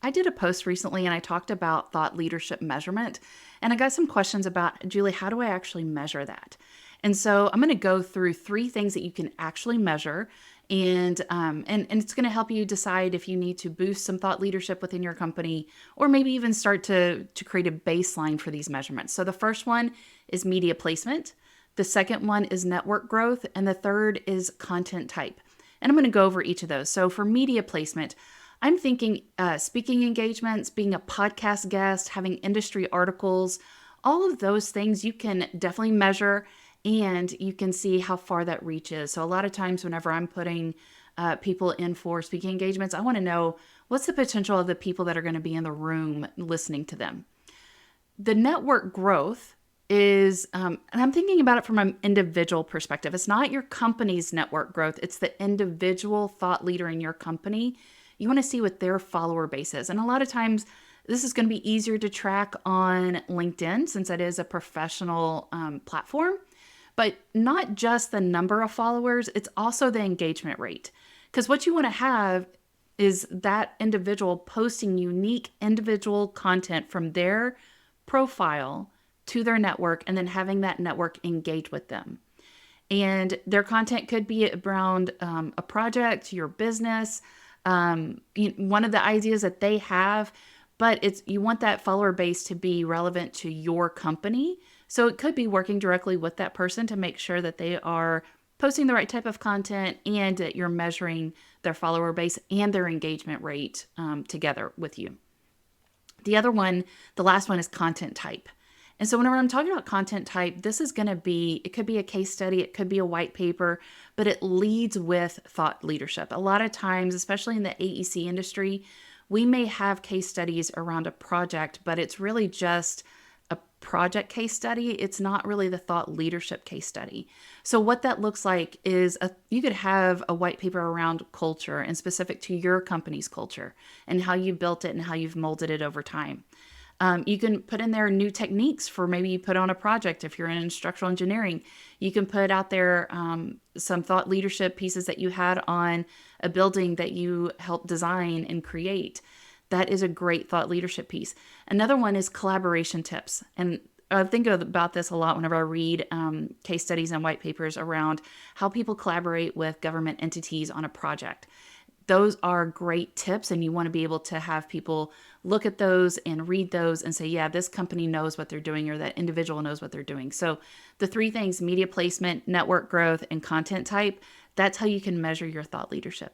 I did a post recently and I talked about thought leadership measurement. And I got some questions about, Julie, how do I actually measure that? And so I'm going to go through three things that you can actually measure. And it's going to help you decide if you need to boost some thought leadership within your company, or maybe even start to create a baseline for these measurements. So the first one is media placement. The second one is network growth. And the third is content type. And I'm going to go over each of those. So for media placement, I'm thinking speaking engagements, being a podcast guest, having industry articles, all of those things you can definitely measure and you can see how far that reaches. So, a lot of times, whenever I'm putting people in for speaking engagements, I want to know what's the potential of the people that are going to be in the room listening to them. The network growth is, and I'm thinking about it from an individual perspective. It's not your company's network growth, it's the individual thought leader in your company. You want to see what their follower base is. And a lot of times, this is going to be easier to track on LinkedIn since it is a professional platform, but not just the number of followers, it's also the engagement rate. Because what you want to have is that individual posting unique individual content from their profile to their network and then having that network engage with them. And their content could be around a project, your business, one of the ideas that they have, but it's you want that follower base to be relevant to your company. So it could be working directly with that person to make sure that they are posting the right type of content and that you're measuring their follower base and their engagement rate together with you. The other one, the last one is content type. And so whenever I'm talking about content type, this is going to be, it could be a case study, it could be a white paper, but it leads with thought leadership. A lot of times, especially in the AEC industry, we may have case studies around a project, but it's really just a project case study. It's not really the thought leadership case study. So what that looks like is you could have a white paper around culture and specific to your company's culture and how you built it and how you've molded it over time. You can put in there new techniques for maybe you put on a project. If you're in structural engineering, you can put out there some thought leadership pieces that you had on a building that you helped design and create. That is a great thought leadership piece. Another one is collaboration tips. And I think about this a lot whenever I read case studies and white papers around how people collaborate with government entities on a project. Those are great tips, and you want to be able to have people look at those and read those and say, yeah, this company knows what they're doing or that individual knows what they're doing. So the three things, media placement, network growth, and content type, that's how you can measure your thought leadership.